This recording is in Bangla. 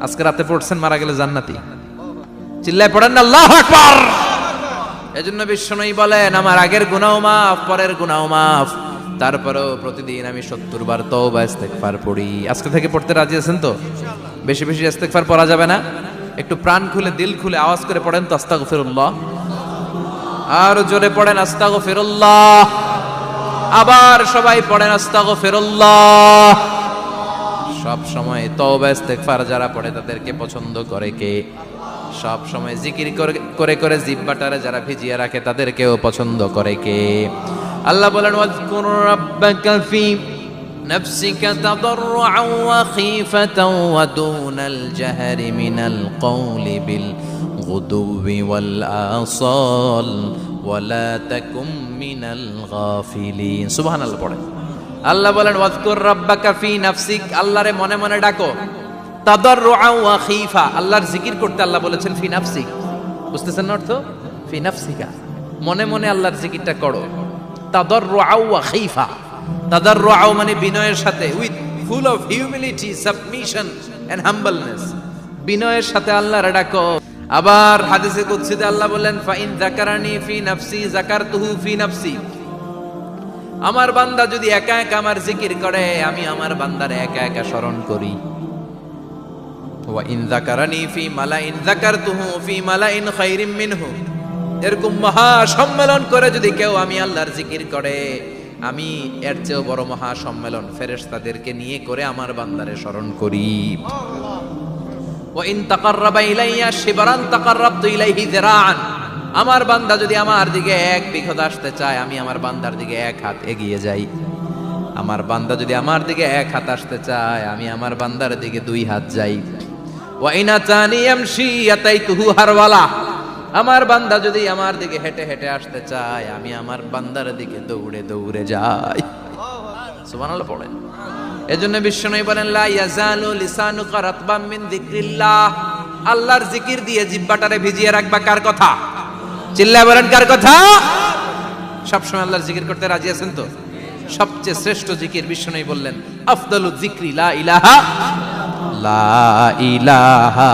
আজকে রাতে পড়ছেন মারা গেলে জান্নাতি। চিল্লায় পড়েন না আল্লাহু আকবার। এজন্য বিশ্বনবী বলেন আমার আগের গুনাহ মাফ, পরের গুনাহ মাফ, তারপরেও প্রতিদিন আমি 70 বার তওবা ইস্তেগফার পড়ি। আজকে থেকে পড়তে রাজি আছেন তো? বেশি বেশি ইস্তেগফার পড়া যাবে না? একটু প্রাণ খুলে দিল খুলে আওয়াজ করে পড়েন তো আস্তাগফিরুল্লাহ। আর জোরে পড়েন আস্তাগফিরুল্লাহ। আবার সবাই পড়েন আস্তাগফিরুল্লাহ। সব সময় তওবা ইস্তেগফার যারা পড়ে তাদেরকে পছন্দ করে কে? সব সময় জিকির করে করে জিহ্বাটারে যারা ভিজিয়ে রাখে তাদেরকেও পছন্দ করে কে? আল্লাহ বলেন ওয়াজকুর রাব্বাকা ফি নাফসিকা তাদাররুআন ওয়া খীফাতান ওয়া দুনাল জাহরি মিনাল কওলি বিল গুদুবি ওয়াল আসাল ওয়া লা তাকুম মিনাল গাফিলিন। সুবহানাল্লাহ পড়েন। আল্লাহ বলেন ওয়াজকুর রাব্বাকা ফি নাফসিক, আল্লাহরে মনে মনে ডাকো। তাদাররুআন ওয়া খীফা, আল্লাহর জিকির করতে আল্লাহ বলেছেন ফি নাফসিক। বুঝতেছেন না অর্থ? ফি নাফসিকা, মনে মনে আল্লাহর জিকিরটা করো। তাদাররুআন ওয়া খীফা, তাদাররুআন মানে বিনয়ের সাথে, with full of humility, submission and humbleness, বিনয়ের সাথে আল্লাহরে ডাকো। আবার হাদিসে কুদসিতে আল্লাহ বলেন ফাইন যাকারানি ফি নাফসি যাকারতুহু ফি নাফসি, আমার বান্দা যদি একা একা আমার জিকির করে আমি আমার বান্দারে একা একা স্মরণ করি। ওয়া ইন যাকারানি ফি মালাইন যাকারতুহু ফি মালাইন খায়রিম মিনহু, এরকম মহা সম্মেলন করে যদি কেউ আমি আল্লাহর জিকির করে আমি এর চেয়েও বড় মহা সম্মেলন ফেরেশতাদেরকে নিয়ে করে আমার বান্দারে স্মরণ করি। ওয়া ইন তাকাররাবা ইলাইয়া শিবরান তাকাররাবতু ইলাইহি যিরাআন, আমার বান্দা যদি আমার দিকে এক বিঘত আসতে চায় আমি আমার বান্দার দিকে এক হাত এগিয়ে যাই। আমার বান্দা যদি আমার দিকে এক হাত আসতে চায় আমি আমার বান্দার দিকে 2 হাত যাই। ওয়া ইন আতানি ইয়ামশি আতাইতুহু হারওয়ালা, আমার বান্দা যদি আমার দিকে হেঁটে হেঁটে আসতে চায় আমি আমার বান্দার দিকে দৌড়ে দৌড়ে যাই। সুবহানাল্লাহ পড়েন। এজন্য বিশ্বনবী বলেন লা ইয়াজালু লিসানুকা রাতবাম মিন যিকরিল্লাহ, আল্লাহর জিকির দিয়ে জিহ্বাটারে ভিজিয়ে রাখবা। কার কথা? চিল্লায় বলেন কার কথা? সবসময় আল্লাহর জিকির করতে রাজি আছেন তো? সবচেয়ে শ্রেষ্ঠ জিকির বিশ্বনবী বললেন আফদালু যিকরি লা ইলাহা